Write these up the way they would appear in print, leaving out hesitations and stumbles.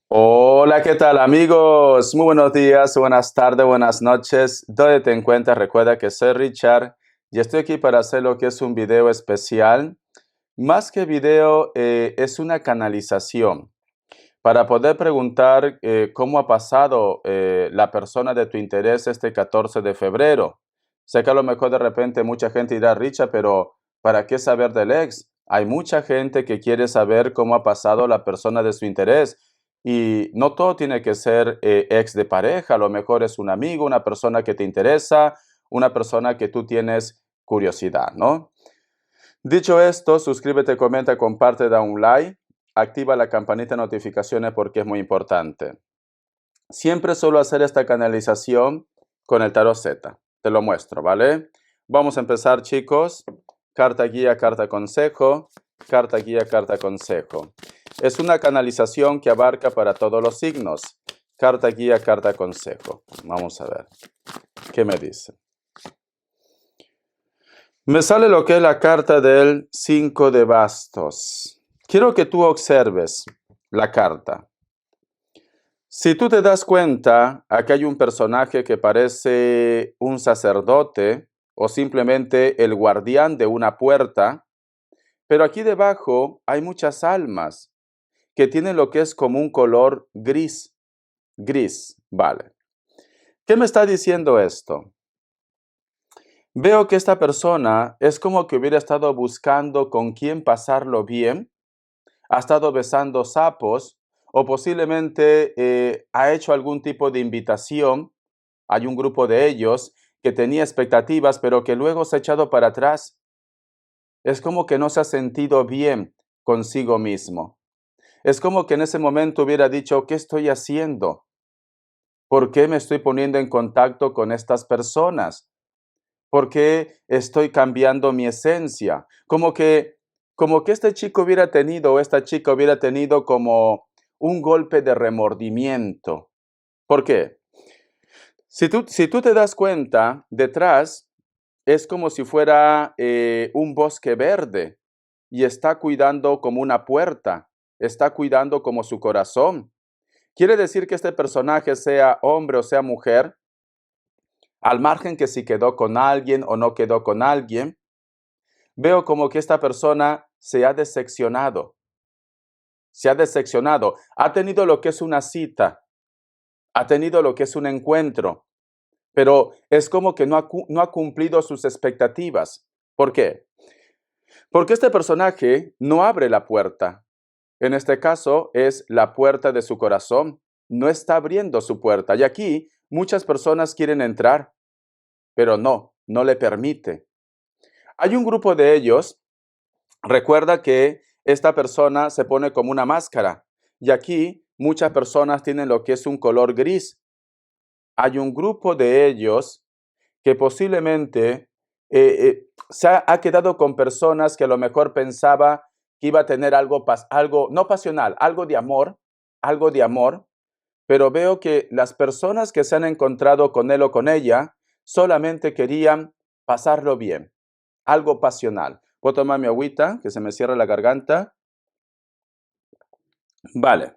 Hola, ¿qué tal amigos? Muy buenos días, buenas tardes, buenas noches. ¿Dónde te encuentras? Recuerda que soy Richard y estoy aquí para hacer lo que es un video especial. Más que video, es una canalización para poder preguntar cómo ha pasado la persona de tu interés este 14 de febrero. Sé que a lo mejor de repente mucha gente dirá, Richard, pero ¿para qué saber del ex? Hay mucha gente que quiere saber cómo ha pasado la persona de su interés. Y no todo tiene que ser ex de pareja, a lo mejor es un amigo, una persona que te interesa, una persona que tú tienes curiosidad, ¿no? Dicho esto, suscríbete, comenta, comparte, da un like, activa la campanita de notificaciones porque es muy importante. Siempre suelo hacer esta canalización con el tarot Z. Te lo muestro, ¿vale? Vamos a empezar, chicos. Carta guía, carta consejo, carta guía, carta consejo. Es una canalización que abarca para todos los signos. Carta guía, carta consejo. Vamos a ver. ¿Qué me dice? Me sale lo que es la carta del 5 de bastos. Quiero que tú observes la carta. Si tú te das cuenta, aquí hay un personaje que parece un sacerdote o simplemente el guardián de una puerta, pero aquí debajo hay muchas almas que tienen lo que es como un color gris. Gris, vale. ¿Qué me está diciendo esto? Veo que esta persona es como que hubiera estado buscando con quién pasarlo bien, ha estado besando sapos o posiblemente ha hecho algún tipo de invitación. Hay un grupo de ellos que tenía expectativas, pero que luego se ha echado para atrás. Es como que no se ha sentido bien consigo mismo. Es como que en ese momento hubiera dicho, ¿qué estoy haciendo? ¿Por qué me estoy poniendo en contacto con estas personas? ¿Por qué estoy cambiando mi esencia? Como que este chico hubiera tenido o esta chica hubiera tenido como un golpe de remordimiento. ¿Por qué? Si tú te das cuenta, detrás es como si fuera un bosque verde y está cuidando como una puerta, está cuidando como su corazón. Quiere decir que este personaje, sea hombre o sea mujer, al margen que si quedó con alguien o no quedó con alguien, veo como que esta persona se ha decepcionado, ha tenido lo que es una cita, ha tenido lo que es un encuentro, pero es como que no ha cumplido sus expectativas. ¿Por qué? Porque este personaje no abre la puerta. En este caso es la puerta de su corazón. No está abriendo su puerta. Y aquí muchas personas quieren entrar, pero no le permite. Hay un grupo de ellos. Recuerda que esta persona se pone como una máscara. Y aquí muchas personas tienen lo que es un color gris. Hay un grupo de ellos que posiblemente ha quedado con personas que a lo mejor pensaba que iba a tener algo no pasional, algo de amor, pero veo que las personas que se han encontrado con él o con ella solamente querían pasarlo bien, algo pasional. ¿Puedo tomar mi agüita, que se me cierra la garganta? Vale.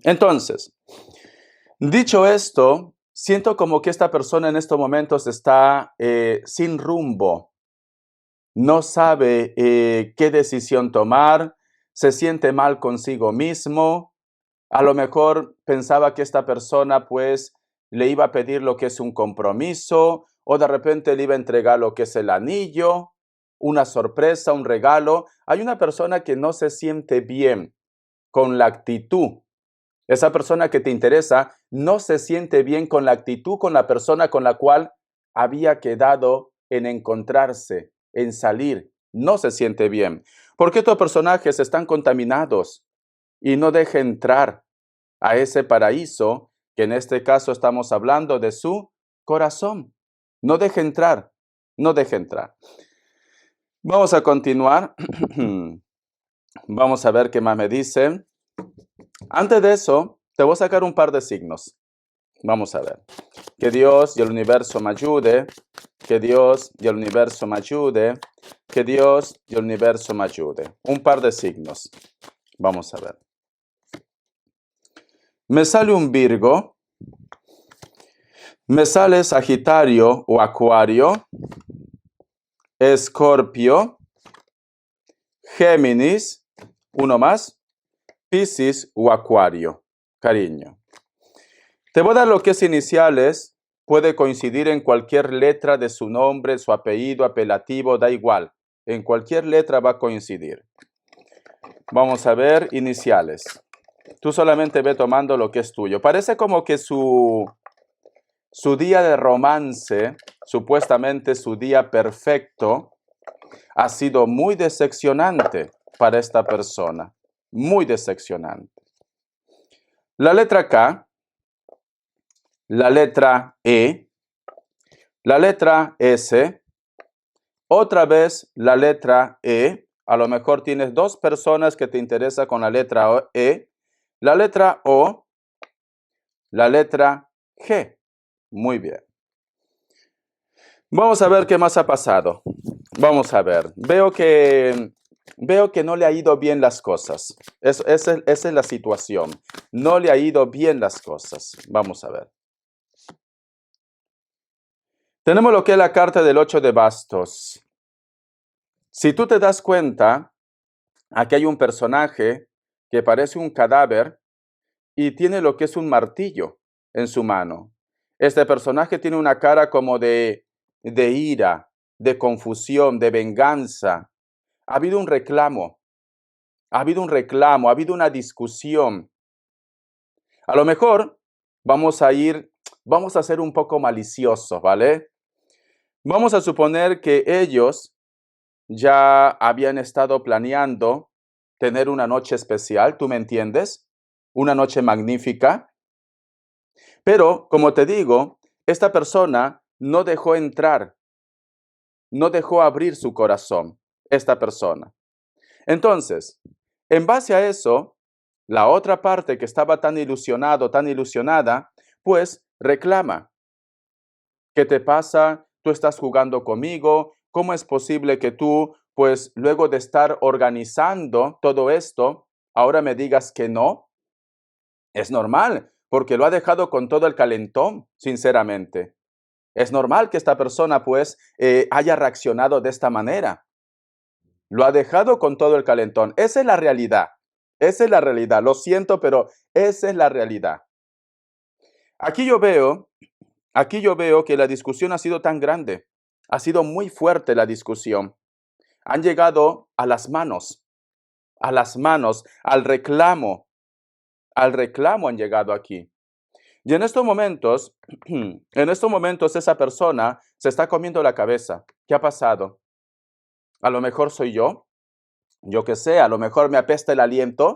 Entonces, dicho esto, siento como que esta persona en estos momentos está sin rumbo, no sabe qué decisión tomar, se siente mal consigo mismo, a lo mejor pensaba que esta persona pues le iba a pedir lo que es un compromiso o de repente le iba a entregar lo que es el anillo, una sorpresa, un regalo. Hay una persona que no se siente bien con la actitud. Esa persona que te interesa no se siente bien con la actitud, con la persona con la cual había quedado en encontrarse, en salir. No se siente bien. Porque estos personajes están contaminados y no deja entrar a ese paraíso, que en este caso estamos hablando de su corazón. No deja entrar, no deja entrar. Vamos a continuar. Vamos a ver qué más me dicen. Antes de eso, te voy a sacar un par de signos. Vamos a ver. Que Dios y el universo me ayude. Que Dios y el universo me ayude. Que Dios y el universo me ayude. Un par de signos. Vamos a ver. Me sale un Virgo, me sale Sagitario o Acuario, Escorpio, Géminis, uno más, Piscis o Acuario. Cariño. Te voy a dar lo que es iniciales. Puede coincidir en cualquier letra de su nombre, su apellido, apelativo, da igual. En cualquier letra va a coincidir. Vamos a ver iniciales. Tú solamente ve tomando lo que es tuyo. Parece como que su día de romance, supuestamente su día perfecto, ha sido muy decepcionante para esta persona. Muy decepcionante. La letra K, la letra E, la letra S, otra vez la letra E. A lo mejor tienes dos personas que te interesan con la letra E, la letra O, la letra G. Muy bien. Vamos a ver qué más ha pasado. Vamos a ver. Veo que no le ha ido bien las cosas. Esa es la situación. No le ha ido bien las cosas. Vamos a ver. Tenemos lo que es la carta del 8 de bastos. Si tú te das cuenta, aquí hay un personaje que parece un cadáver y tiene lo que es un martillo en su mano. Este personaje tiene una cara como de ira, de confusión, de venganza. Ha habido un reclamo, ha habido una discusión. A lo mejor vamos a ser un poco maliciosos, ¿vale? Vamos a suponer que ellos ya habían estado planeando tener una noche especial, ¿tú me entiendes? Una noche magnífica. Pero, como te digo, esta persona no dejó entrar, no dejó abrir su corazón, esta persona. Entonces, en base a eso, la otra parte que estaba tan ilusionado, tan ilusionada, pues reclama. ¿Qué te pasa? Tú estás jugando conmigo. ¿Cómo es posible que tú, pues luego de estar organizando todo esto, ahora me digas que no? Es normal, porque lo ha dejado con todo el calentón, sinceramente. Es normal que esta persona, pues, haya reaccionado de esta manera. Lo ha dejado con todo el calentón. Esa es la realidad. Esa es la realidad. Lo siento, pero esa es la realidad. Aquí yo veo que la discusión ha sido tan grande. Ha sido muy fuerte la discusión. Han llegado a las manos, al reclamo. Al reclamo han llegado aquí. Y en estos momentos esa persona se está comiendo la cabeza. ¿Qué ha pasado? A lo mejor soy yo qué sé, a lo mejor me apesta el aliento,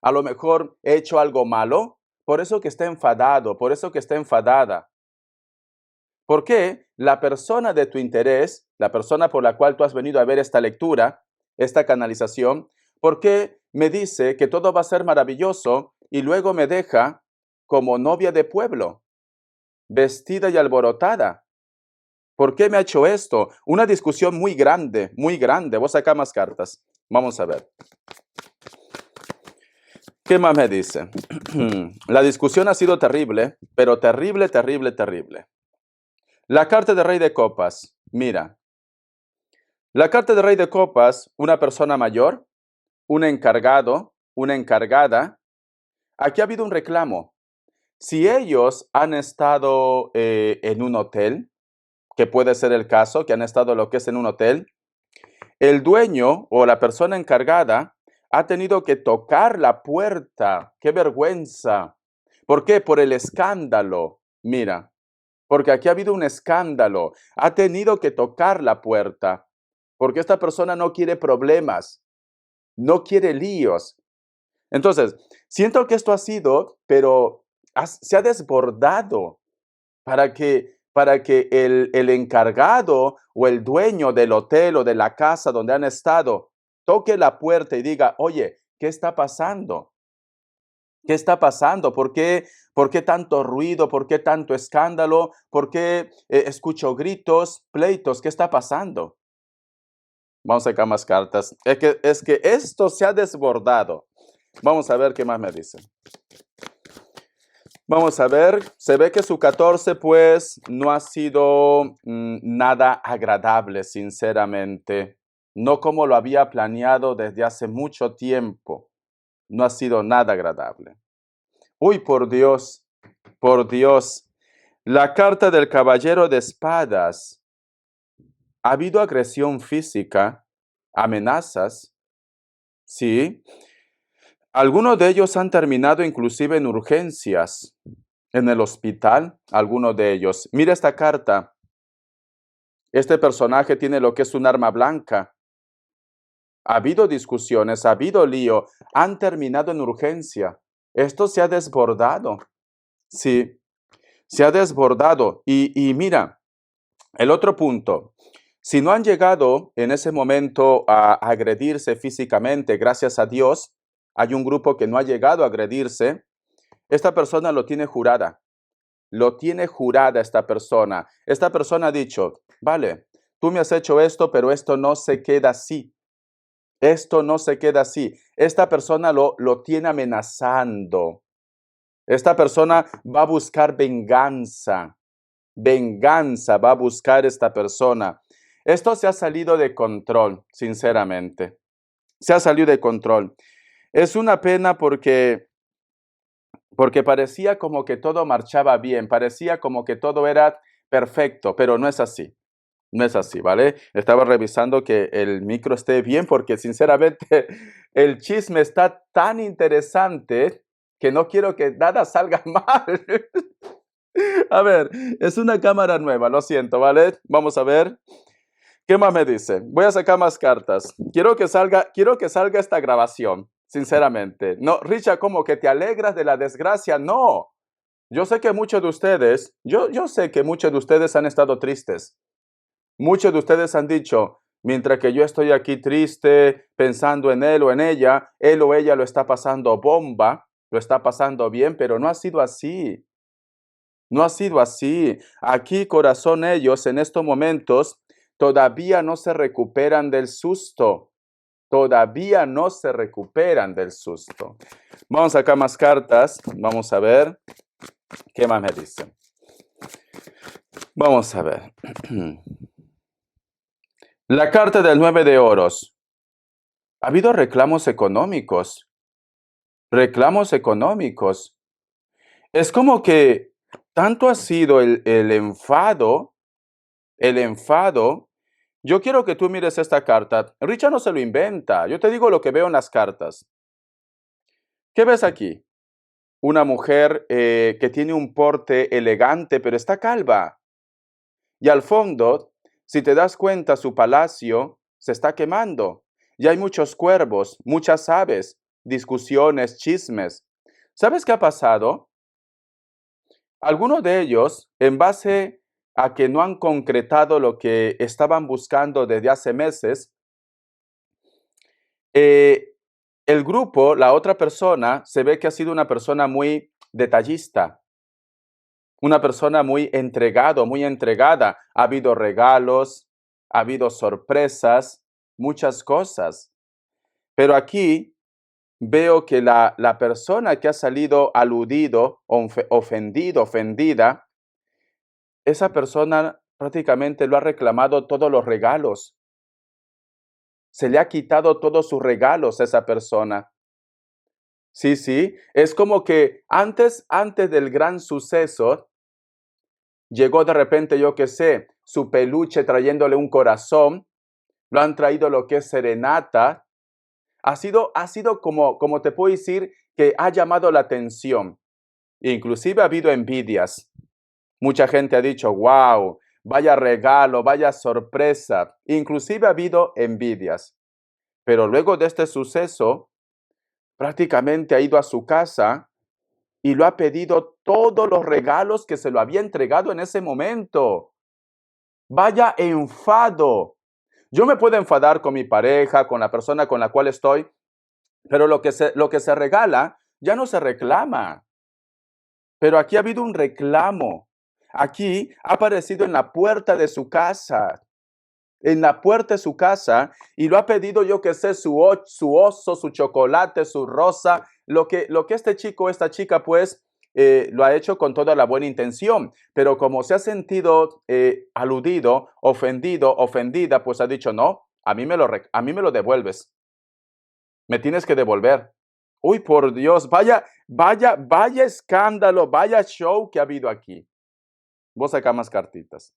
a lo mejor he hecho algo malo, por eso que está enfadado, por eso que está enfadada. ¿Por qué la persona de tu interés, la persona por la cual tú has venido a ver esta lectura, esta canalización, por qué me dice que todo va a ser maravilloso y luego me deja como novia de pueblo, vestida y alborotada? ¿Por qué me ha hecho esto? Una discusión muy grande, muy grande. Voy a sacar más cartas. Vamos a ver. ¿Qué más me dice? La discusión ha sido terrible, pero terrible, terrible, terrible. La carta de Rey de Copas. Mira. La carta de Rey de Copas, una persona mayor, un encargado, una encargada. Aquí ha habido un reclamo. Si ellos han estado en un hotel, que puede ser el caso, que han estado lo que es en un hotel, el dueño o la persona encargada ha tenido que tocar la puerta. ¡Qué vergüenza! ¿Por qué? Por el escándalo. Mira, porque aquí ha habido un escándalo. Ha tenido que tocar la puerta. Porque esta persona no quiere problemas. No quiere líos. Entonces, siento que esto ha sido, pero se ha desbordado para que el encargado o el dueño del hotel o de la casa donde han estado toque la puerta y diga, oye, ¿qué está pasando? ¿Qué está pasando? ¿Por qué tanto ruido? ¿Por qué tanto escándalo? ¿Por qué escucho gritos, pleitos? ¿Qué está pasando? Vamos a sacar más cartas. Es que esto se ha desbordado. Vamos a ver qué más me dicen. Vamos a ver, se ve que su 14 pues no ha sido nada agradable, sinceramente. No como lo había planeado desde hace mucho tiempo. No ha sido nada agradable. Uy, por Dios, por Dios. La carta del caballero de espadas. Ha habido agresión física, amenazas, sí. Algunos de ellos han terminado inclusive en urgencias, en el hospital, algunos de ellos. Mira esta carta. Este personaje tiene lo que es un arma blanca. Ha habido discusiones, ha habido lío, han terminado en urgencia. Esto se ha desbordado. Sí, se ha desbordado. Y mira, el otro punto. Si no han llegado en ese momento a agredirse físicamente, gracias a Dios, hay un grupo que no ha llegado a agredirse, esta persona lo tiene jurada. Lo tiene jurada esta persona. Esta persona ha dicho, vale, tú me has hecho esto, pero esto no se queda así. Esto no se queda así. Esta persona lo tiene amenazando. Esta persona va a buscar venganza. Venganza va a buscar esta persona. Esto se ha salido de control, sinceramente. Se ha salido de control. Es una pena porque parecía como que todo marchaba bien, parecía como que todo era perfecto, pero no es así. No es así, ¿vale? Estaba revisando que el micro esté bien porque sinceramente el chisme está tan interesante que no quiero que nada salga mal. A ver, es una cámara nueva, lo siento, ¿vale? Vamos a ver. ¿Qué más me dice? Voy a sacar más cartas. Quiero que salga esta grabación, sinceramente. No, Richard, ¿cómo que te alegras de la desgracia? No. Yo sé que muchos de ustedes, yo sé que muchos de ustedes han estado tristes. Muchos de ustedes han dicho, mientras que yo estoy aquí triste, pensando en él o en ella, él o ella lo está pasando bomba, lo está pasando bien, pero no ha sido así. No ha sido así. Aquí, corazón, ellos en estos momentos todavía no se recuperan del susto. Todavía no se recuperan del susto. Vamos a sacar más cartas. Vamos a ver qué más me dicen. Vamos a ver. La carta del 9 de oros. Ha habido reclamos económicos. Reclamos económicos. Es como que tanto ha sido el enfado. Yo quiero que tú mires esta carta. Richard no se lo inventa. Yo te digo lo que veo en las cartas. ¿Qué ves aquí? Una mujer que tiene un porte elegante, pero está calva. Y al fondo, si te das cuenta, su palacio se está quemando. Y hay muchos cuervos, muchas aves, discusiones, chismes. ¿Sabes qué ha pasado? Algunos de ellos, en base a que no han concretado lo que estaban buscando desde hace meses, el grupo, la otra persona, se ve que ha sido una persona muy detallista, una persona muy entregado, muy entregada. Ha habido regalos, ha habido sorpresas, muchas cosas. Pero aquí veo que la persona que ha salido aludido, ofendido, ofendida, esa persona prácticamente lo ha reclamado todos los regalos. Se le ha quitado todos sus regalos a esa persona. Sí, sí, es como que antes del gran suceso, llegó de repente, yo qué sé, su peluche trayéndole un corazón, lo han traído lo que es serenata. Ha sido como te puedo decir, que ha llamado la atención. Inclusive ha habido envidias. Mucha gente ha dicho, wow, vaya regalo, vaya sorpresa. Inclusive ha habido envidias. Pero luego de este suceso, prácticamente ha ido a su casa y lo ha pedido todos los regalos que se lo había entregado en ese momento. Vaya enfado. Yo me puedo enfadar con mi pareja, con la persona con la cual estoy, pero lo que se regala ya no se reclama. Pero aquí ha habido un reclamo. Aquí ha aparecido en la puerta de su casa. En la puerta de su casa y lo ha pedido, yo que sé, su oso, su chocolate, su rosa, lo que este chico, esta chica, pues, lo ha hecho con toda la buena intención, pero como se ha sentido aludido, ofendido, ofendida, pues ha dicho, no, a mí me lo devuelves. Me tienes que devolver. Uy, por Dios, vaya escándalo, vaya show que ha habido aquí. Vos acá más cartitas.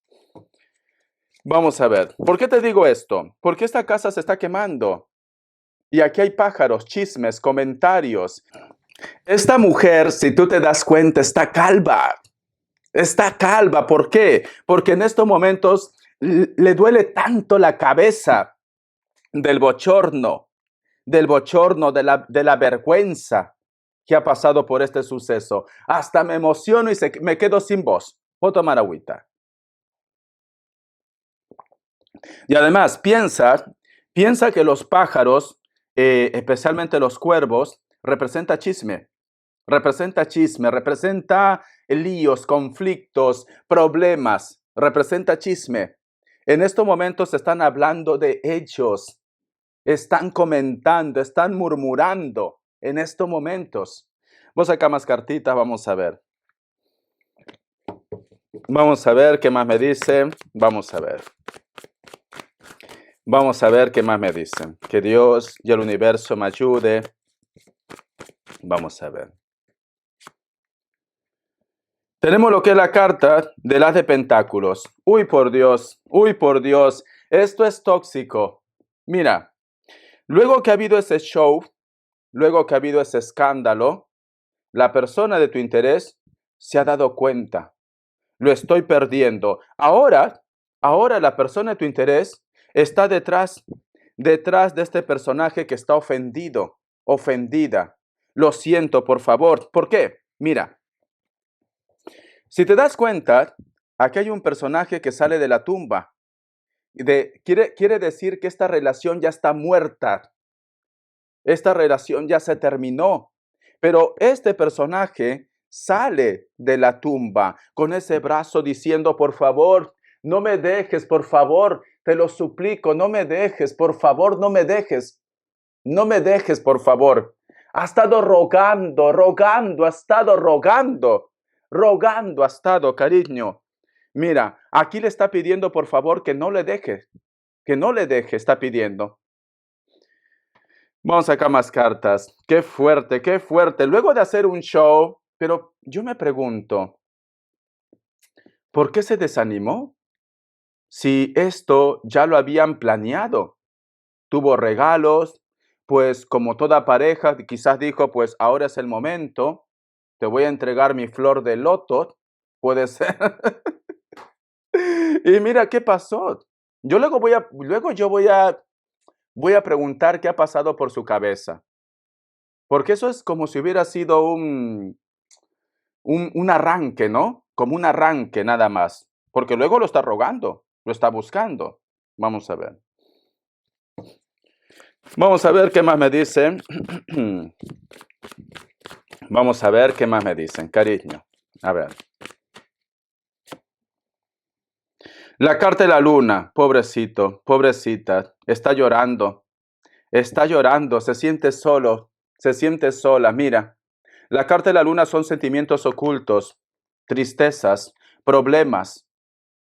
Vamos a ver, ¿por qué te digo esto? Porque esta casa se está quemando. Y aquí hay pájaros, chismes, comentarios. Esta mujer, si tú te das cuenta, está calva. Está calva. ¿Por qué? Porque en estos momentos le duele tanto la cabeza del bochorno, de la vergüenza que ha pasado por este suceso. Hasta me emociono y me quedo sin voz. Voy a tomar agüita. Y además, piensa que los pájaros, especialmente los cuervos, representa chisme, representa líos, conflictos, problemas, representa chisme. En estos momentos están hablando de ellos, están comentando, están murmurando en estos momentos. Vamos acá más cartitas, vamos a ver. Vamos a ver qué más me dicen. Vamos a ver. Vamos a ver qué más me dicen. Que Dios y el universo me ayude. Vamos a ver. Tenemos lo que es la carta del as de pentáculos. Uy, por Dios. Uy, por Dios. Esto es tóxico. Mira, luego que ha habido ese show, luego que ha habido ese escándalo, la persona de tu interés se ha dado cuenta. Lo estoy perdiendo. Ahora la persona de tu interés está detrás de este personaje que está ofendido, ofendida. Lo siento, por favor. ¿Por qué? Mira, si te das cuenta, aquí hay un personaje que sale de la tumba. Quiere decir que esta relación ya está muerta. Esta relación ya se terminó. Pero este personaje sale de la tumba con ese brazo diciendo, por favor, no me dejes, por favor, te lo suplico, no me dejes, por favor, no me dejes. No me dejes, por favor. Ha estado rogando, ha estado, cariño. Mira, aquí le está pidiendo, por favor, que no le deje, está pidiendo. Vamos acá más cartas. Qué fuerte, qué fuerte. Luego de hacer un show, pero yo me pregunto, ¿por qué se desanimó? Si esto ya lo habían planeado. Tuvo regalos, pues como toda pareja, quizás dijo, pues ahora es el momento, te voy a entregar mi flor de loto, puede ser. Y mira qué pasó. Yo luego voy a preguntar qué ha pasado por su cabeza. Porque eso es como si hubiera sido un arranque, ¿no? Como un arranque nada más. Porque luego lo está rogando, lo está buscando. Vamos a ver. Vamos a ver qué más me dicen. Vamos a ver qué más me dicen, cariño. A ver. La carta de la luna, pobrecito, pobrecita, está llorando, se siente solo, se siente sola. Mira, la carta de la luna son sentimientos ocultos, tristezas, problemas.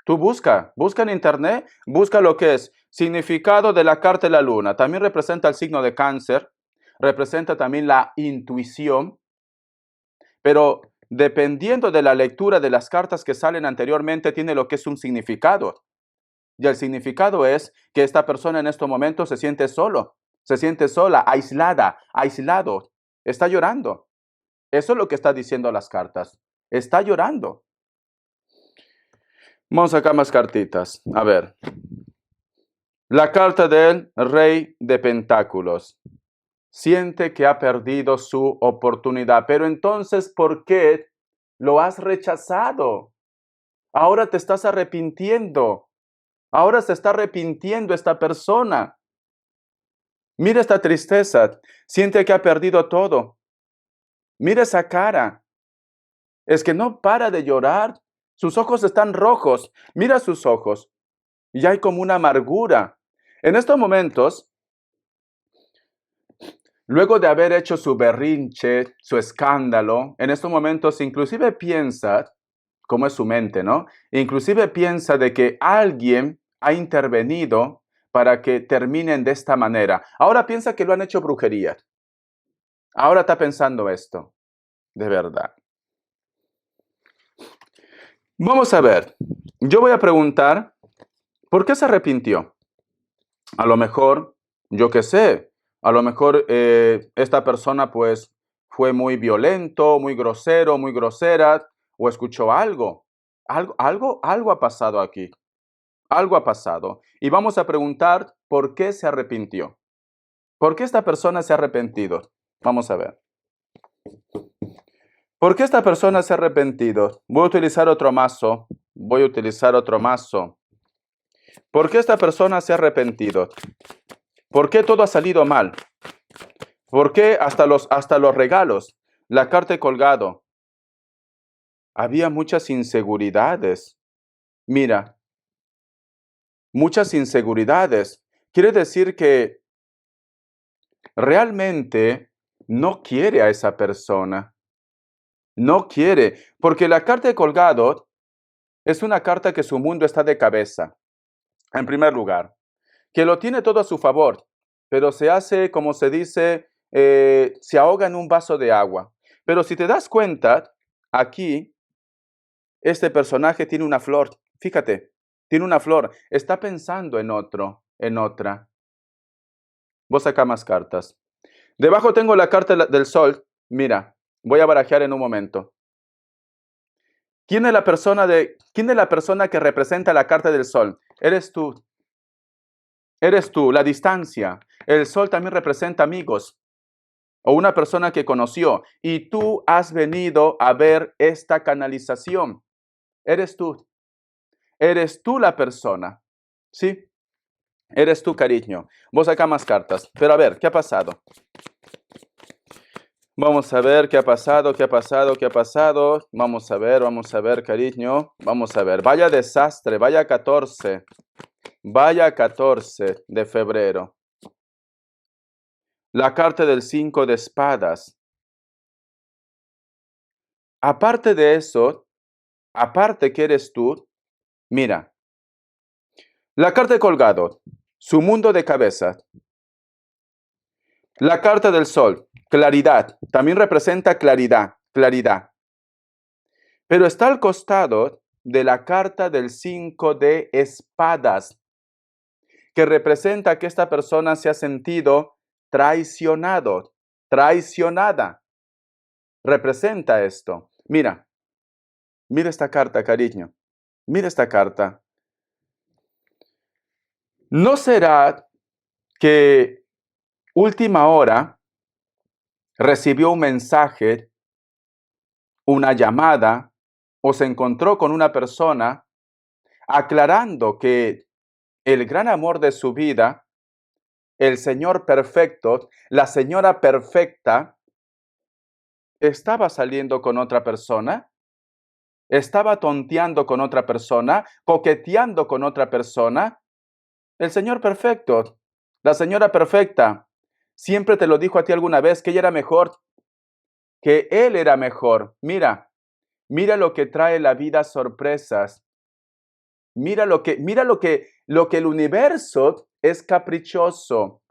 Tú busca en internet, busca lo que es significado de la carta de la luna. También representa el signo de Cáncer, representa también la intuición, pero dependiendo de la lectura de las cartas que salen anteriormente, tiene lo que es un significado. Y el significado es que esta persona en estos momentos se siente solo, se siente sola, aislada, aislado, está llorando. Eso es lo que está diciendo las cartas. Está llorando. Vamos a sacar más cartitas. A ver. La carta del Rey de Pentáculos. Siente que ha perdido su oportunidad. Pero entonces, ¿por qué lo has rechazado? Ahora te estás arrepintiendo. Ahora se está arrepintiendo esta persona. Mira esta tristeza. Siente que ha perdido todo. Mira esa cara. Es que no para de llorar. Sus ojos están rojos. Mira sus ojos. Y hay como una amargura. En estos momentos, luego de haber hecho su berrinche, su escándalo, en estos momentos inclusive piensa, cómo es su mente, ¿no? Inclusive piensa de que alguien ha intervenido para que terminen de esta manera. Ahora piensa que lo han hecho brujería. Ahora está pensando esto, de verdad. Vamos a ver, yo voy a preguntar, ¿por qué se arrepintió? A lo mejor, yo qué sé, a lo mejor esta persona pues fue muy violento, muy grosero, muy grosera, o escuchó algo. Algo ha pasado aquí. Algo ha pasado. Y vamos a preguntar por qué se arrepintió. ¿Por qué esta persona se ha arrepentido? Vamos a ver. ¿Por qué esta persona se ha arrepentido? Voy a utilizar otro mazo. Voy a utilizar otro mazo. ¿Por qué esta persona se ha arrepentido? ¿Por qué todo ha salido mal? ¿Por qué hasta los regalos? La carta he colgado. Había muchas inseguridades. Mira, muchas inseguridades. Quiere decir que realmente no quiere a esa persona. No quiere, porque la carta de colgado es una carta que su mundo está de cabeza, en primer lugar, que lo tiene todo a su favor, pero se hace, como se dice, se ahoga en un vaso de agua. Pero si te das cuenta, aquí, este personaje tiene una flor, fíjate, tiene una flor, está pensando en otro, en otra. Vos saca más cartas. Debajo tengo la carta del sol, mira, voy a barajear en un momento. ¿Quién es la persona que representa la carta del sol? Eres tú. Eres tú, la distancia. El sol también representa amigos o una persona que conoció. Y tú has venido a ver esta canalización. Eres tú. Eres tú la persona. ¿Sí? Eres tú, cariño. Vos acá más cartas. Pero a ver, ¿qué ha pasado? Vamos a ver qué ha pasado, qué ha pasado, qué ha pasado. Vamos a ver, cariño. Vamos a ver. Vaya desastre, vaya 14. Vaya 14 de febrero. La carta del 5 de espadas. Aparte de eso, aparte que eres tú, mira, la carta de colgado, su mundo de cabeza. La carta del sol, claridad, también representa claridad, claridad. Pero está al costado de la carta del 5 de espadas, que representa que esta persona se ha sentido traicionado, traicionada. Representa esto. Mira esta carta, cariño. Mira esta carta. ¿No será que última hora recibió un mensaje, una llamada, o se encontró con una persona aclarando que el gran amor de su vida, el Señor perfecto, la señora perfecta, estaba saliendo con otra persona? ¿Estaba tonteando con otra persona? ¿Coqueteando con otra persona? El Señor perfecto, la señora perfecta, siempre te lo dijo a ti alguna vez que ella era mejor, que él era mejor. Mira lo que trae la vida sorpresas. Mira lo que el universo es caprichoso.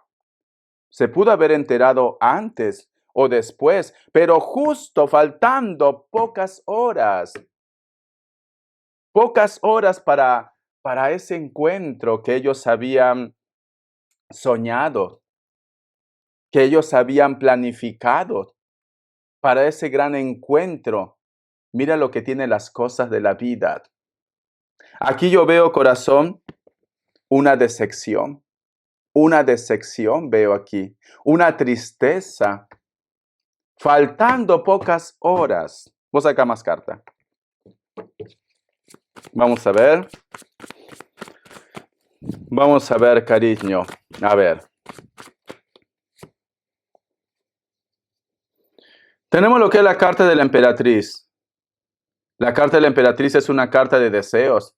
Se pudo haber enterado antes o después, pero justo faltando pocas horas para ese encuentro que ellos habían soñado, que ellos habían planificado, para ese gran encuentro. Mira lo que tienen las cosas de la vida. Aquí yo veo, corazón, una decepción veo aquí, una tristeza, faltando pocas horas. Vos acá más carta. Vamos a ver. Vamos a ver, cariño. A ver. Tenemos lo que es la carta de la emperatriz. La carta de la emperatriz es una carta de deseos.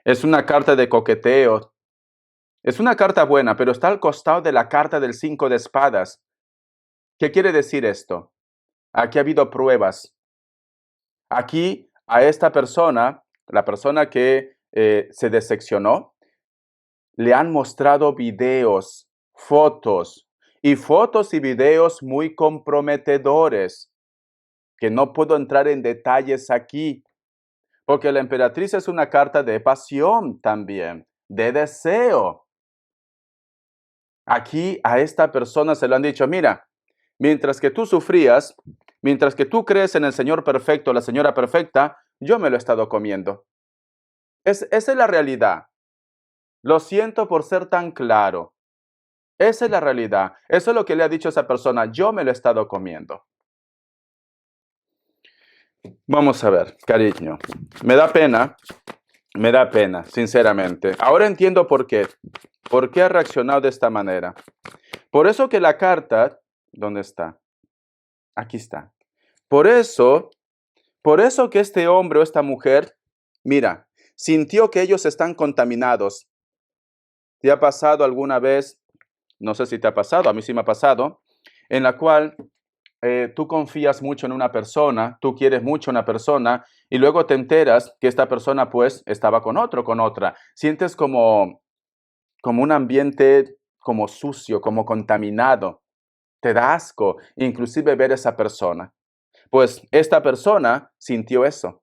Es una carta de coqueteo. Es una carta buena, pero está al costado de la carta del 5 de espadas. ¿Qué quiere decir esto? Aquí ha habido pruebas. Aquí a esta persona, la persona que se decepcionó, le han mostrado videos, fotos y videos muy comprometedores, que no puedo entrar en detalles aquí, porque la emperatriz es una carta de pasión también, de deseo. Aquí a esta persona se lo han dicho, mira, mientras que tú sufrías, mientras que tú crees en el Señor perfecto, la señora perfecta, yo me lo he estado comiendo. Esa es la realidad. Lo siento por ser tan claro. Esa es la realidad. Eso es lo que le ha dicho esa persona. Yo me lo he estado comiendo. Vamos a ver, cariño. Me da pena, sinceramente. Ahora entiendo por qué. ¿Por qué ha reaccionado de esta manera? Por eso que la carta, ¿dónde está? Aquí está. Por eso que este hombre o esta mujer, mira, sintió que ellos están contaminados. ¿Te ha pasado alguna vez? No sé si te ha pasado, a mí sí me ha pasado, en la cual tú confías mucho en una persona, tú quieres mucho a una persona y luego te enteras que esta persona pues estaba con otro, con otra. Sientes como un ambiente como sucio, como contaminado. Te da asco inclusive ver a esa persona. Pues esta persona sintió eso,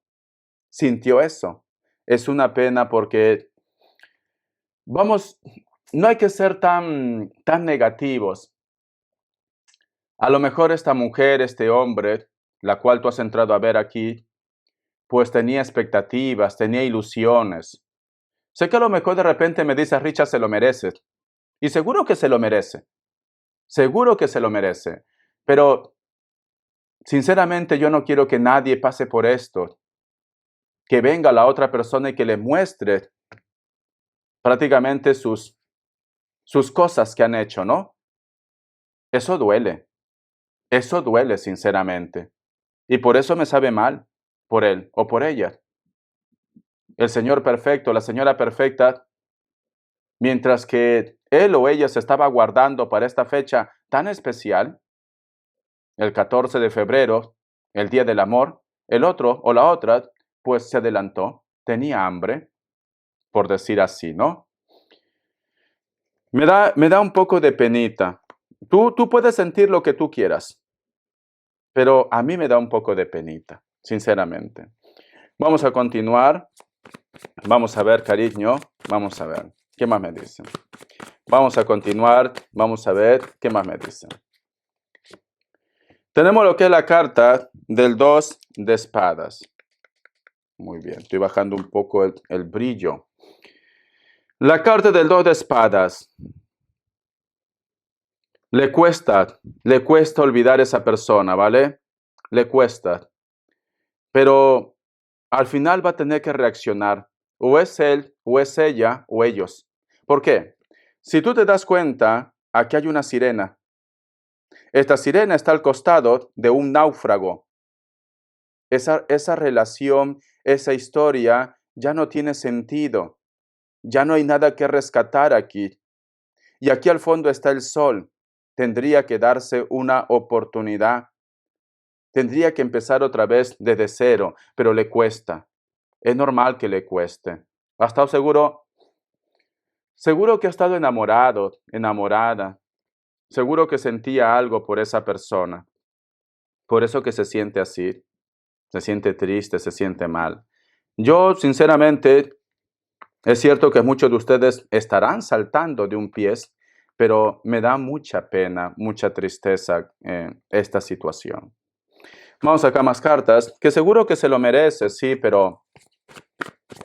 sintió eso. Es una pena porque, vamos, no hay que ser tan negativos. A lo mejor esta mujer, este hombre, la cual tú has entrado a ver aquí, pues tenía expectativas, tenía ilusiones. Sé que a lo mejor de repente me dice, Richard, se lo merece. Y seguro que se lo merece. Seguro que se lo merece. Pero, sinceramente, yo no quiero que nadie pase por esto. Que venga la otra persona y que le muestre prácticamente sus cosas que han hecho, ¿no? Eso duele. Eso duele, sinceramente. Y por eso me sabe mal por él o por ella. El Señor perfecto, la señora perfecta, mientras que él o ella se estaba guardando para esta fecha tan especial, el 14 de febrero, el Día del Amor, el otro o la otra, pues se adelantó, tenía hambre, por decir así, ¿no? Me da un poco de penita. Tú puedes sentir lo que tú quieras, pero a mí me da un poco de penita, sinceramente. Vamos a continuar. Vamos a ver, cariño. Vamos a ver. ¿Qué más me dicen? Vamos a continuar. Vamos a ver qué más me dicen. Tenemos lo que es la carta del 2 de espadas. Muy bien. Estoy bajando un poco el brillo. La carta del 2 de espadas. Le cuesta olvidar a esa persona, ¿vale? Le cuesta. Pero al final va a tener que reaccionar. O es él, o es ella, o ellos. ¿Por qué? Si tú te das cuenta, aquí hay una sirena. Esta sirena está al costado de un náufrago. Esa relación, esa historia ya no tiene sentido. Ya no hay nada que rescatar aquí. Y aquí al fondo está el sol. Tendría que darse una oportunidad. Tendría que empezar otra vez desde cero, pero le cuesta. Es normal que le cueste. ¿Ha estado seguro? Seguro que ha estado enamorado, enamorada. Seguro que sentía algo por esa persona. Por eso que se siente así. Se siente triste, se siente mal. Yo, sinceramente, es cierto que muchos de ustedes estarán saltando de un pie, pero me da mucha pena, mucha tristeza esta situación. Vamos acá más cartas, que seguro que se lo merece, sí, pero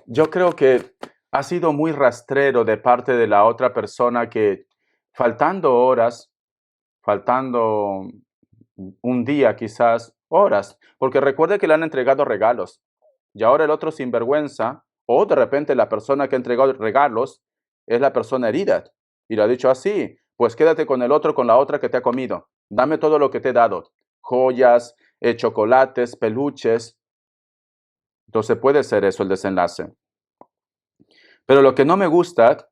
yo creo que ha sido muy rastrero de parte de la otra persona que faltando horas, faltando un día quizás, horas, porque recuerde que le han entregado regalos y ahora el otro sinvergüenza o de repente la persona que ha entregado regalos es la persona herida y le ha dicho así, pues quédate con el otro, con la otra que te ha comido, dame todo lo que te he dado, joyas, chocolates, peluches. Entonces puede ser eso el desenlace. Pero lo que no me gusta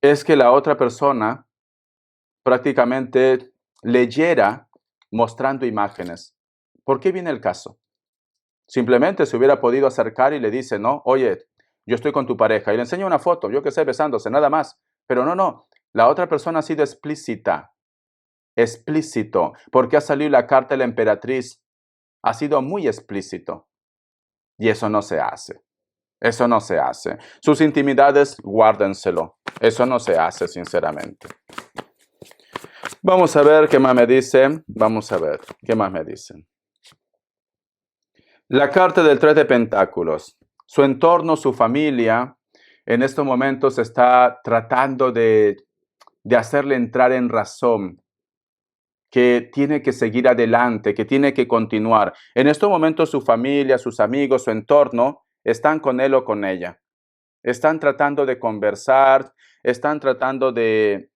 es que la otra persona prácticamente leyera mostrando imágenes. ¿Por qué viene el caso? Simplemente se hubiera podido acercar y le dice, no, oye, yo estoy con tu pareja y le enseña una foto, yo qué sé, besándose, nada más. Pero no, la otra persona ha sido explícita, explícito, porque ha salido la carta de la emperatriz, ha sido muy explícito. Y eso no se hace. Eso no se hace. Sus intimidades, guárdenselo. Eso no se hace, sinceramente. Vamos a ver qué más me dicen. Vamos a ver qué más me dicen. La carta del 3 de Pentáculos. Su entorno, su familia, en estos momentos está tratando de hacerle entrar en razón, que tiene que seguir adelante, que tiene que continuar. En estos momentos su familia, sus amigos, su entorno están con él o con ella. Están tratando de conversar, están tratando de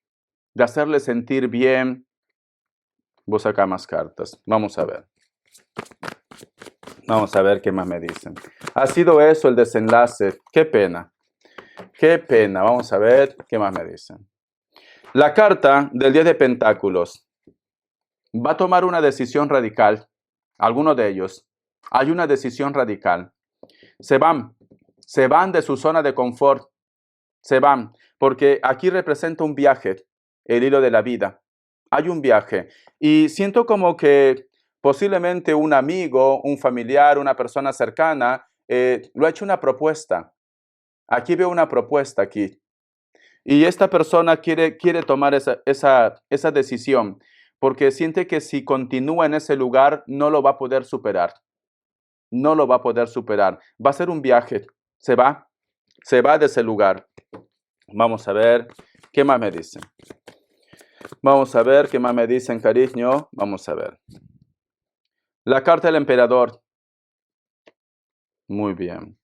hacerle sentir bien. Voy a sacar más cartas. Vamos a ver. Vamos a ver qué más me dicen. Ha sido eso el desenlace. Qué pena. Qué pena. Vamos a ver qué más me dicen. La carta del 10 de Pentáculos va a tomar una decisión radical. Alguno de ellos. Hay una decisión radical. Se van de su zona de confort. Se van, porque aquí representa un viaje, el hilo de la vida. Hay un viaje. Y siento como que posiblemente un amigo, un familiar, una persona cercana, lo ha hecho una propuesta. Aquí veo una propuesta aquí. Y esta persona quiere tomar esa decisión, porque siente que si continúa en ese lugar, no lo va a poder superar. No lo va a poder superar. Va a ser un viaje. Se va de ese lugar. Vamos a ver qué más me dicen. Vamos a ver qué más me dicen, cariño. Vamos a ver. La carta del emperador. Muy bien.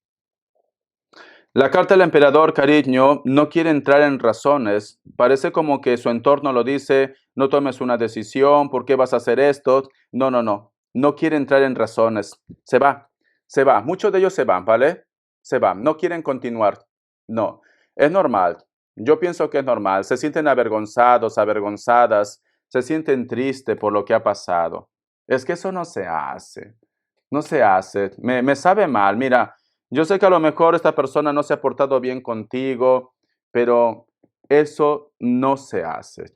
La carta del emperador, cariño, no quiere entrar en razones. Parece como que su entorno lo dice, no tomes una decisión, ¿por qué vas a hacer esto? No. No quiere entrar en razones. Se va. Muchos de ellos se van, ¿vale? Se van. No quieren continuar. No. Es normal. Yo pienso que es normal. Se sienten avergonzados, avergonzadas. Se sienten tristes por lo que ha pasado. Es que eso no se hace. No se hace. Me sabe mal. Mira. Yo sé que a lo mejor esta persona no se ha portado bien contigo, pero eso no se hace.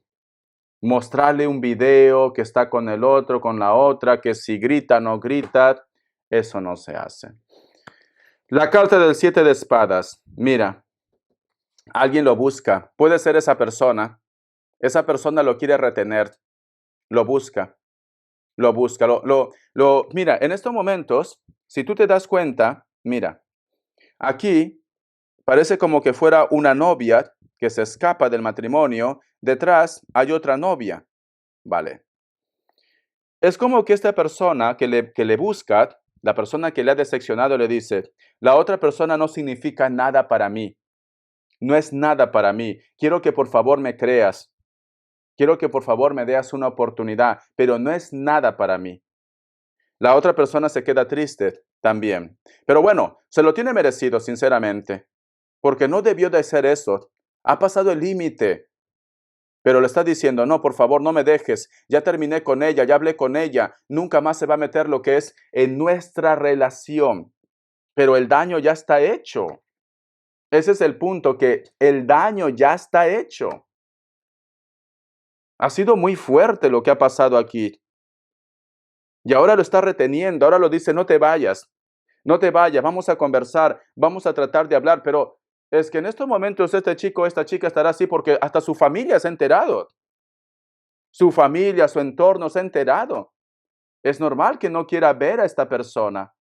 Mostrarle un video que está con el otro, con la otra, que si grita, no grita, eso no se hace. La carta del 7 de espadas. Mira, alguien lo busca. Puede ser esa persona. Esa persona lo quiere retener. Lo busca. Mira, en estos momentos, si tú te das cuenta, mira, aquí parece como que fuera una novia que se escapa del matrimonio. Detrás hay otra novia. Vale. Es como que esta persona que le busca, la persona que le ha decepcionado, le dice, la otra persona no significa nada para mí. No es nada para mí. Quiero que por favor me creas. Quiero que por favor me des una oportunidad, pero no es nada para mí. La otra persona se queda triste también. Pero bueno, se lo tiene merecido, sinceramente. Porque no debió de ser eso. Ha pasado el límite. Pero le está diciendo, no, por favor, no me dejes. Ya terminé con ella, ya hablé con ella. Nunca más se va a meter lo que es en nuestra relación. Pero el daño ya está hecho. Ese es el punto, que el daño ya está hecho. Ha sido muy fuerte lo que ha pasado aquí. Y ahora lo está reteniendo. Ahora lo dice, no te vayas. No te vayas, vamos a conversar, vamos a tratar de hablar, pero es que en estos momentos este chico, esta chica estará así porque hasta su familia se ha enterado. Su familia, su entorno se ha enterado. Es normal que no quiera ver a esta persona.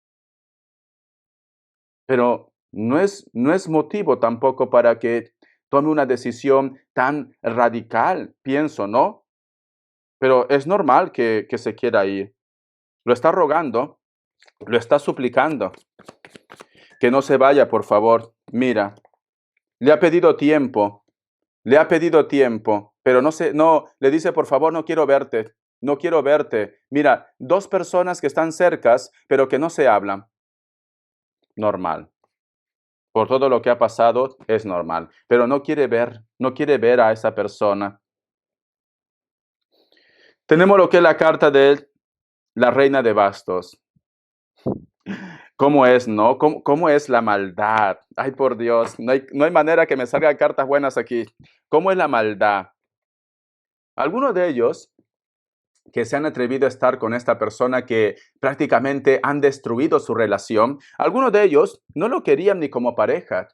Pero no es motivo tampoco para que tome una decisión tan radical, pienso, ¿no? Pero es normal que se quiera ir. Lo está rogando, lo está suplicando. Que no se vaya, por favor. Mira, le ha pedido tiempo. Pero le dice, por favor, no quiero verte. Mira, dos personas que están cercas, pero que no se hablan. Normal. Por todo lo que ha pasado, es normal. Pero no quiere ver a esa persona. Tenemos lo que es la carta de la reina de bastos. ¿Cómo es, no? ¿Cómo es la maldad? Ay, por Dios, no hay manera que me salgan cartas buenas aquí. ¿Cómo es la maldad? Algunos de ellos que se han atrevido a estar con esta persona que prácticamente han destruido su relación, algunos de ellos no lo querían ni como pareja.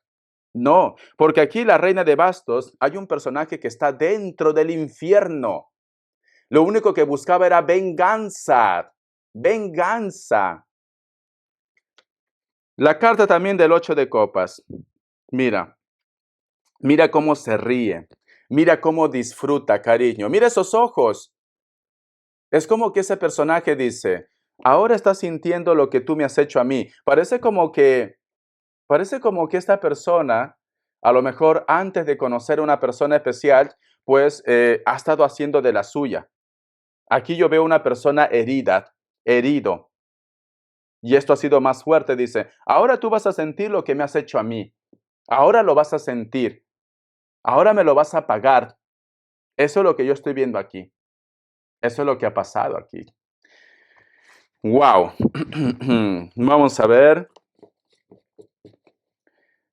No, porque aquí la reina de bastos hay un personaje que está dentro del infierno. Lo único que buscaba era venganza, venganza. La carta también del 8 de copas. Mira, mira cómo se ríe, mira cómo disfruta, cariño. Mira esos ojos. Es como que ese personaje dice, ahora estás sintiendo lo que tú me has hecho a mí. Parece como que esta persona, a lo mejor antes de conocer a una persona especial, pues ha estado haciendo de la suya. Aquí yo veo una persona herida, herido. Y esto ha sido más fuerte, dice, ahora tú vas a sentir lo que me has hecho a mí. Ahora lo vas a sentir. Ahora me lo vas a pagar. Eso es lo que yo estoy viendo aquí. Eso es lo que ha pasado aquí. Wow. Vamos a ver.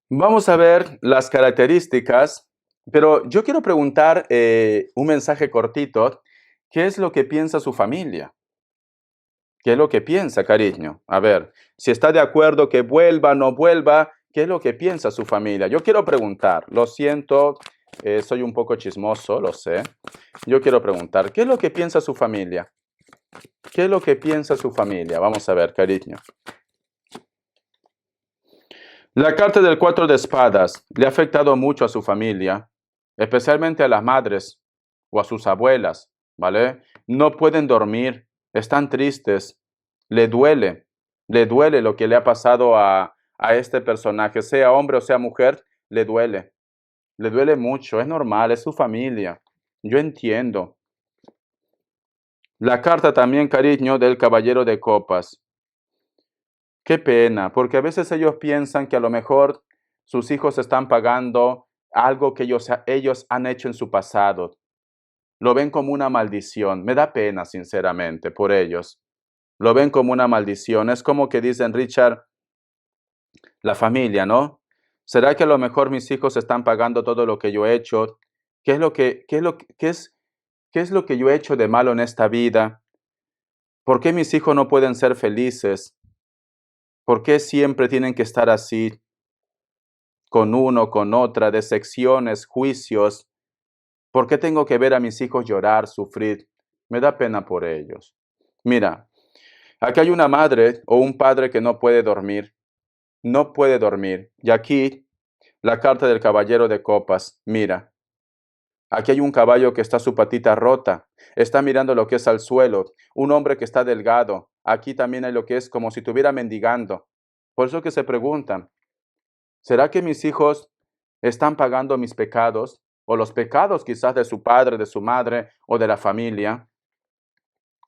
Vamos a ver las características, pero yo quiero preguntar un mensaje cortito. ¿Qué es lo que piensa su familia? ¿Qué es lo que piensa, cariño? A ver, si está de acuerdo que vuelva o no vuelva, ¿qué es lo que piensa su familia? Yo quiero preguntar, lo siento, soy un poco chismoso, lo sé. Yo quiero preguntar, ¿qué es lo que piensa su familia? ¿Qué es lo que piensa su familia? Vamos a ver, cariño. La carta del 4 de espadas le ha afectado mucho a su familia, especialmente a las madres o a sus abuelas, ¿vale? No pueden dormir, están tristes, le duele lo que le ha pasado a este personaje, sea hombre o sea mujer, le duele mucho, es normal, es su familia, yo entiendo. La carta también, cariño, del caballero de copas. Qué pena, porque a veces ellos piensan que a lo mejor sus hijos están pagando algo que ellos han hecho en su pasado. Lo ven como una maldición. Me da pena, sinceramente, por ellos. Lo ven como una maldición. Es como que dicen, Richard, la familia, ¿no? ¿Será que a lo mejor mis hijos están pagando todo lo que yo he hecho? ¿Qué es lo que yo he hecho de malo en esta vida? ¿Por qué mis hijos no pueden ser felices? ¿Por qué siempre tienen que estar así? Con uno, con otra, decepciones, juicios. ¿Por qué tengo que ver a mis hijos llorar, sufrir? Me da pena por ellos. Mira, aquí hay una madre o un padre que no puede dormir. No puede dormir. Y aquí la carta del caballero de copas. Mira, aquí hay un caballo que está su patita rota. Está mirando lo que es al suelo. Un hombre que está delgado. Aquí también hay lo que es como si estuviera mendigando. Por eso que se preguntan, ¿será que mis hijos están pagando mis pecados o los pecados quizás de su padre, de su madre o de la familia?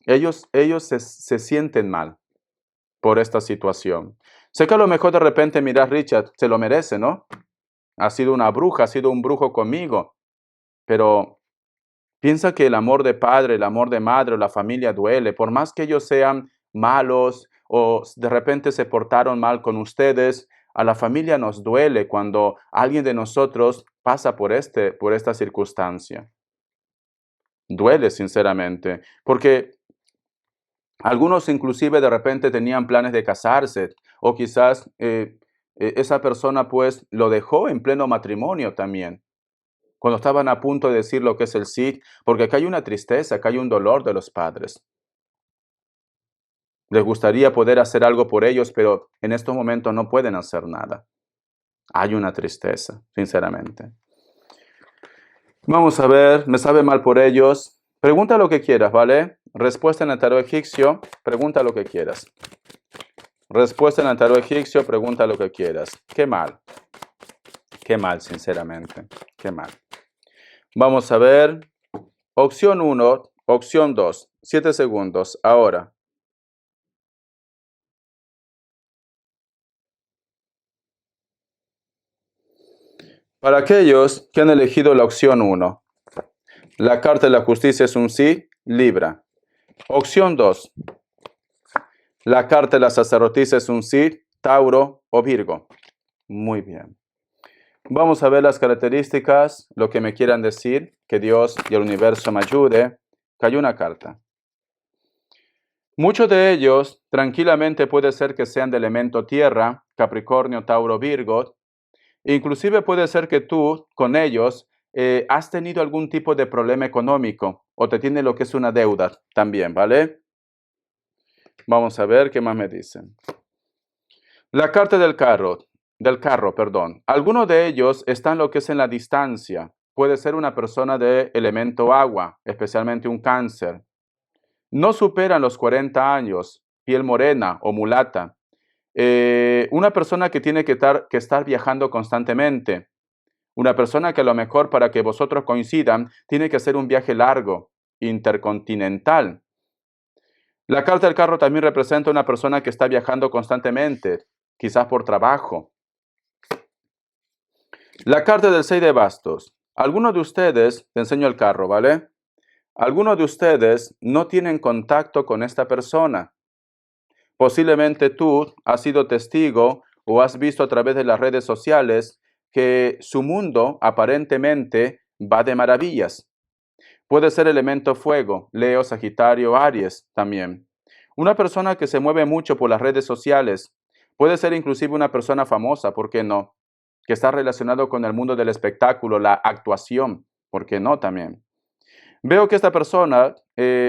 Ellos se sienten mal por esta situación. Sé que a lo mejor de repente miras, Richard, se lo merece, ¿no? Ha sido una bruja, ha sido un brujo conmigo, pero piensa que el amor de padre, el amor de madre o la familia duele, por más que ellos sean malos o de repente se portaron mal con ustedes, a la familia nos duele cuando alguien de nosotros pasa por esta circunstancia. Duele sinceramente, porque algunos inclusive de repente tenían planes de casarse o quizás esa persona pues lo dejó en pleno matrimonio también, cuando estaban a punto de decir lo que es el sí, porque acá hay una tristeza, acá hay un dolor de los padres. Les gustaría poder hacer algo por ellos, pero en estos momentos no pueden hacer nada. Hay una tristeza, sinceramente. Vamos a ver, me sabe mal por ellos. Pregunta lo que quieras, ¿vale? Respuesta en el tarot egipcio, pregunta lo que quieras. Respuesta en el tarot egipcio, pregunta lo que quieras. Qué mal, sinceramente, qué mal. Vamos a ver, opción 1, opción 2, 7 segundos, ahora. Para aquellos que han elegido la opción 1, la carta de la justicia es un sí, Libra. Opción 2. La carta de la sacerdotisa es un sí, Tauro o Virgo. Muy bien. Vamos a ver las características, lo que me quieran decir, que Dios y el universo me ayude. Cayó una carta. Muchos de ellos tranquilamente puede ser que sean de elemento tierra, Capricornio, Tauro, Virgo. Inclusive puede ser que tú con ellos has tenido algún tipo de problema económico o te tiene lo que es una deuda también, ¿vale? Vamos a ver qué más me dicen. La carta del carro, perdón. Algunos de ellos están lo que es en la distancia. Puede ser una persona de elemento agua, especialmente un cáncer. No superan los 40 años, piel morena o mulata. Una persona que tiene que estar viajando constantemente. Una persona que a lo mejor para que vosotros coincidan tiene que hacer un viaje largo, intercontinental. La carta del carro también representa una persona que está viajando constantemente, quizás por trabajo. La carta del 6 de bastos. Algunos de ustedes, te enseño el carro, ¿vale? Algunos de ustedes no tienen contacto con esta persona. Posiblemente tú has sido testigo o has visto a través de las redes sociales que su mundo aparentemente va de maravillas. Puede ser elemento fuego, Leo, Sagitario, Aries también. Una persona que se mueve mucho por las redes sociales. Puede ser inclusive una persona famosa, ¿por qué no? Que está relacionado con el mundo del espectáculo, la actuación, ¿por qué no también? Veo que esta persona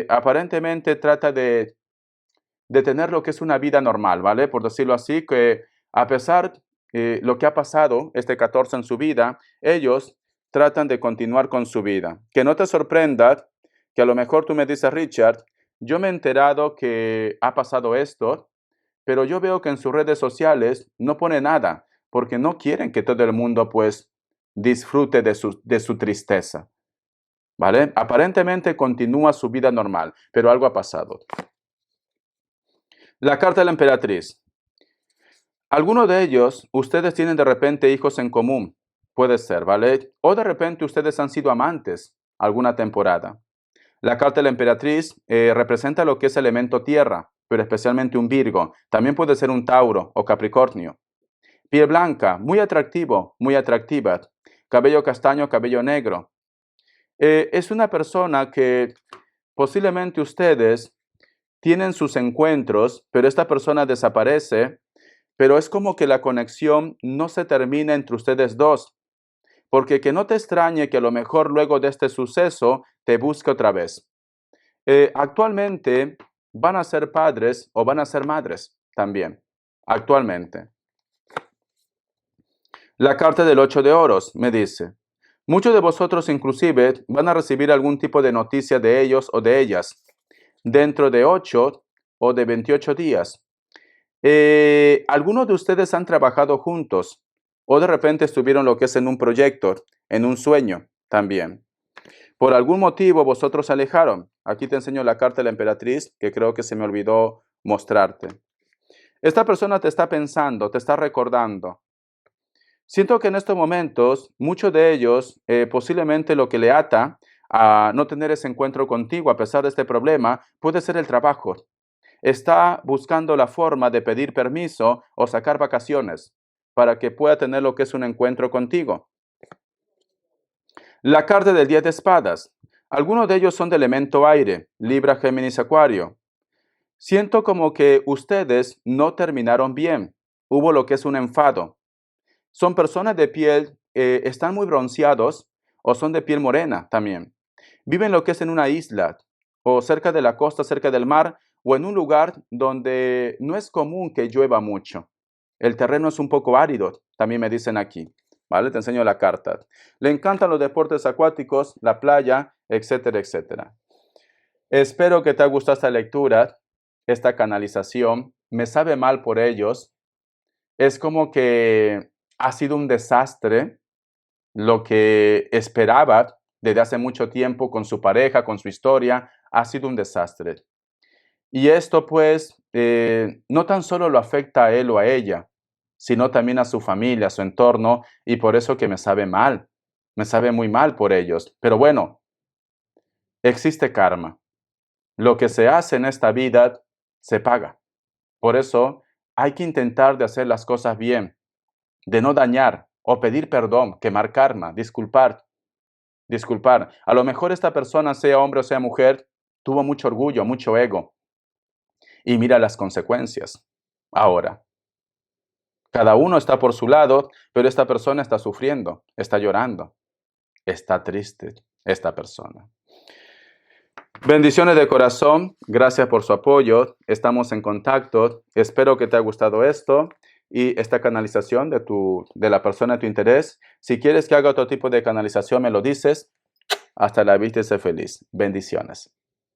aparentemente trata de tener lo que es una vida normal, ¿vale? Por decirlo así, que a pesar lo que ha pasado este 14 en su vida, ellos tratan de continuar con su vida. Que no te sorprenda que a lo mejor tú me dices, Richard, yo me he enterado que ha pasado esto, pero yo veo que en sus redes sociales no pone nada, porque no quieren que todo el mundo pues disfrute de su tristeza, ¿vale? Aparentemente continúa su vida normal, pero algo ha pasado. La carta de la emperatriz. Algunos de ellos, ustedes tienen de repente hijos en común, puede ser, ¿vale? O de repente ustedes han sido amantes alguna temporada. La carta de la emperatriz representa lo que es elemento tierra, pero especialmente un Virgo. También puede ser un Tauro o Capricornio. Piel blanca, muy atractivo, muy atractiva. Cabello castaño, cabello negro. Es una persona que posiblemente ustedes tienen sus encuentros, pero esta persona desaparece, pero es como que la conexión no se termina entre ustedes dos, porque que no te extrañe que a lo mejor luego de este suceso te busque otra vez. Actualmente van a ser padres o van a ser madres también, actualmente. La carta del 8 de oros me dice, muchos de vosotros inclusive van a recibir algún tipo de noticia de ellos o de ellas dentro de 8 o de 28 días. Algunos de ustedes han trabajado juntos o de repente estuvieron lo que es en un proyecto, en un sueño también. Por algún motivo vosotros se alejaron. Aquí te enseño la carta de la emperatriz que creo que se me olvidó mostrarte. Esta persona te está pensando, te está recordando. Siento que en estos momentos, muchos de ellos, posiblemente lo que le ata a no tener ese encuentro contigo a pesar de este problema, puede ser el trabajo. Está buscando la forma de pedir permiso o sacar vacaciones para que pueda tener lo que es un encuentro contigo. La carta del 10 de espadas. Algunos de ellos son de elemento aire, Libra, Géminis, Acuario. Siento como que ustedes no terminaron bien. Hubo lo que es un enfado. Son personas de piel, están muy bronceados o son de piel morena también. Viven lo que es en una isla o cerca de la costa, cerca del mar o en un lugar donde no es común que llueva mucho. El terreno es un poco árido, también me dicen aquí. ¿Vale? Te enseño la carta. Le encantan los deportes acuáticos, la playa, etcétera, etcétera. Espero que te haya gustado esta lectura, esta canalización. Me sabe mal por ellos. Es como que ha sido un desastre lo que esperaba desde hace mucho tiempo con su pareja, con su historia, ha sido un desastre. Y esto pues no tan solo lo afecta a él o a ella, sino también a su familia, a su entorno, y por eso que me sabe mal, me sabe muy mal por ellos. Pero bueno, existe karma. lo que se hace en esta vida se paga. Por eso hay que intentar de hacer las cosas bien, de no dañar o pedir perdón, quemar karma, disculpar. A lo mejor esta persona, sea hombre o sea mujer, tuvo mucho orgullo, mucho ego. Y mira las consecuencias. Ahora, cada uno está por su lado, pero esta persona está sufriendo, está llorando, está triste esta persona. Bendiciones de corazón, gracias por su apoyo, estamos en contacto, espero que te haya gustado esto y esta canalización de la persona de tu interés. Si quieres que haga otro tipo de canalización, me lo dices. Hasta la vista y sé feliz. Bendiciones.